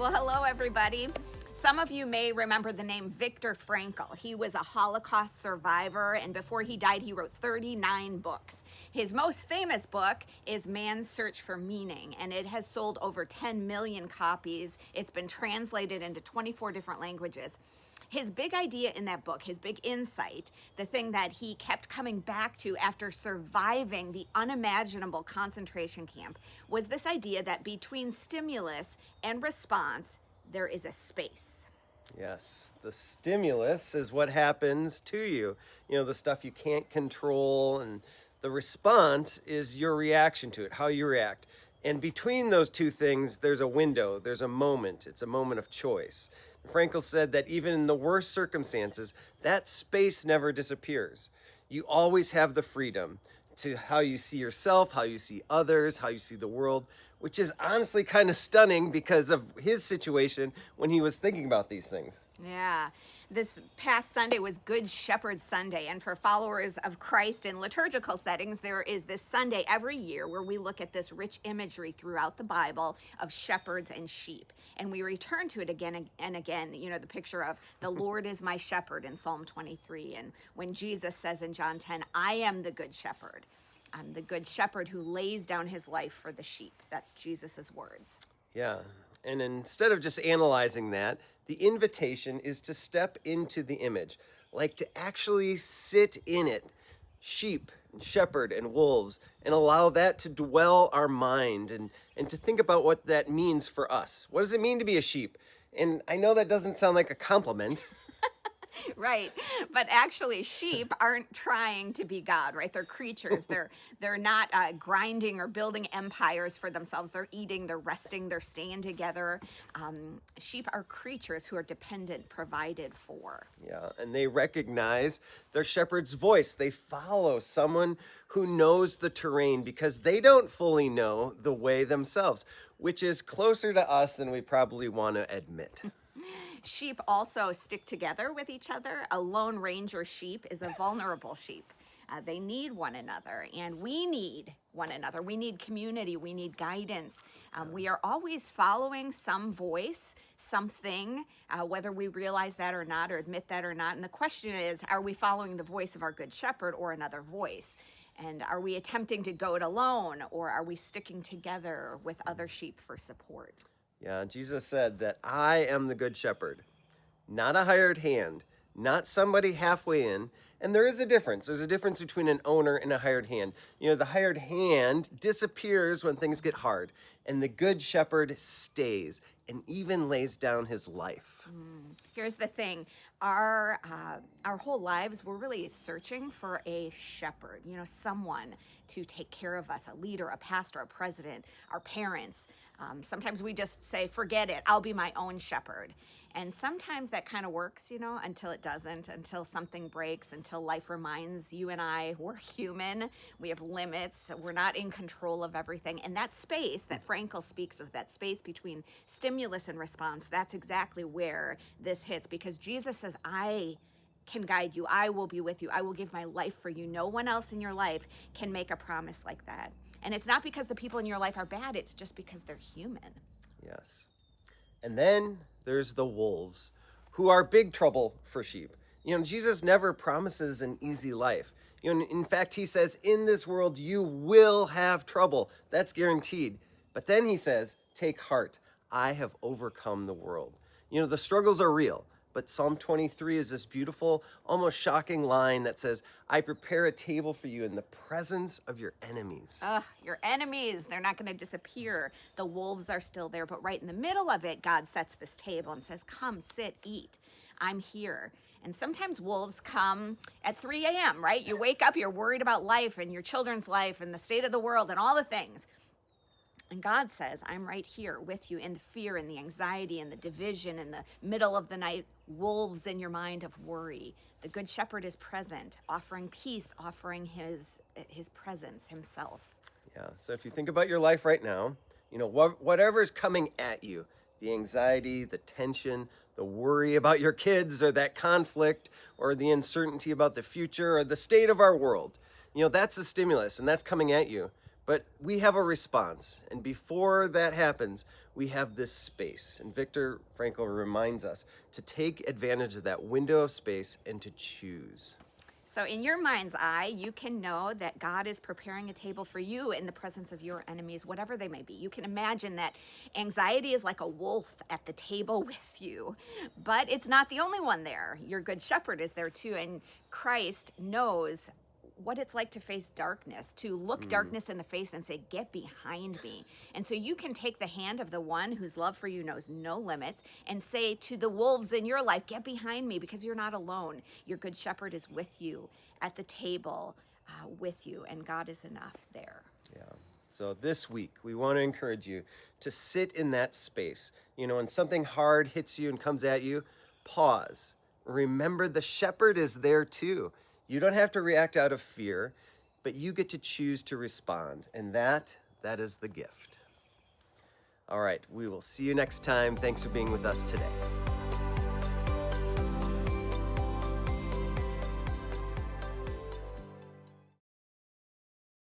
Well, hello, everybody. Some of you may remember the name Viktor Frankl. He was a Holocaust survivor, and before he died, he wrote 39 books. His most famous book is Man's Search for Meaning, and it has sold over 10 million copies. It's been translated into 24 different languages. His big idea in that book, his big insight, the thing that he kept coming back to after surviving the unimaginable concentration camp, was this idea that between stimulus and response, there is a space. Yes, the stimulus is what happens to you. You know, the stuff you can't control, and the response is your reaction to it, how you react. And between those two things, there's a window, there's a moment. It's a moment of choice. Frankl said that even in the worst circumstances, that space never disappears. You always have the freedom to how you see yourself, how you see others, how you see the world, which is honestly kind of stunning because of his situation when he was thinking about these things. Yeah. This past Sunday was Good Shepherd Sunday, and for followers of Christ in liturgical settings, there is this Sunday every year where we look at this rich imagery throughout the Bible of shepherds and sheep, and we return to it again and again. You know, the picture of the Lord is my shepherd in Psalm 23, and when Jesus says in John 10, I am the good shepherd. I'm the good shepherd who lays down his life for the sheep. That's Jesus's words. Yeah, and instead of just analyzing that, the invitation is to step into the image, like to actually sit in it, sheep and shepherd and wolves, and allow that to dwell our mind and to think about what that means for us. What does it mean to be a sheep? And I know that doesn't sound like a compliment. Right. But actually, sheep aren't trying to be God, right? They're creatures. They're not grinding or building empires for themselves. They're eating, they're resting, they're staying together. Sheep are creatures who are dependent, provided for. Yeah, and they recognize their shepherd's voice. They follow someone who knows the terrain because they don't fully know the way themselves, which is closer to us than we probably want to admit. Sheep also stick together with each other. A lone ranger sheep is a vulnerable sheep. They need one another, and we need one another. We need community. We need guidance. We are always following some voice, something, whether we realize that or not, or admit that or not. And the question is, are we following the voice of our good shepherd or another voice? And are we attempting to go it alone, or are we sticking together with other sheep for support? Yeah, Jesus said that I am the good shepherd, not a hired hand, not somebody halfway in. And there is a difference. There's a difference between an owner and a hired hand. You know, the hired hand disappears when things get hard, and the good shepherd stays and even lays down his life. Here's the thing. Our whole lives, we're really searching for a shepherd, you know, someone to take care of us, a leader, a pastor, a president, our parents. Sometimes we just say, forget it, I'll be my own shepherd. And sometimes that kind of works, you know, until it doesn't, until something breaks, until life reminds you and I we're human, we have limits, we're not in control of everything. And that space that Frankl speaks of, that space between stimulus and response, that's exactly where this hits, because Jesus says, I can guide you, I will be with you, I will give my life for you. No one else in your life can make a promise like that. And it's not because the people in your life are bad, it's just because they're human. Yes. And then there's the wolves, who are big trouble for sheep. You know, Jesus never promises an easy life. You know, in fact, he says, in this world, you will have trouble. That's guaranteed. But then he says, take heart. I have overcome the world. You know, the struggles are real. But Psalm 23 is this beautiful, almost shocking line that says, I prepare a table for you in the presence of your enemies. Your enemies, they're not going to disappear. The wolves are still there, but right in the middle of it, God sets this table and says, come, sit, eat. I'm here. And sometimes wolves come at 3 a.m., right? You wake up, you're worried about life and your children's life and the state of the world and all the things. And God says, I'm right here with you in the fear and the anxiety and the division in the middle of the night, wolves in your mind of worry. The good shepherd is present, offering peace, offering his presence, himself. Yeah, so if you think about your life right now, you know, whatever's coming at you, the anxiety, the tension, the worry about your kids or that conflict or the uncertainty about the future or the state of our world, you know, that's a stimulus and that's coming at you. But we have a response. And before that happens, we have this space. And Viktor Frankl reminds us to take advantage of that window of space and to choose. So in your mind's eye, you can know that God is preparing a table for you in the presence of your enemies, whatever they may be. You can imagine that anxiety is like a wolf at the table with you, but it's not the only one there. Your good shepherd is there too, and Christ knows what it's like to face darkness, to look darkness in the face and say, get behind me. And so you can take the hand of the one whose love for you knows no limits and say to the wolves in your life, get behind me, because you're not alone. Your good shepherd is with you at the table with you, and God is enough there. Yeah. So this week, we want to encourage you to sit in that space. You know, when something hard hits you and comes at you, pause. Remember, the shepherd is there too. You don't have to react out of fear, but you get to choose to respond. And that is the gift. All right, we will see you next time. Thanks for being with us today.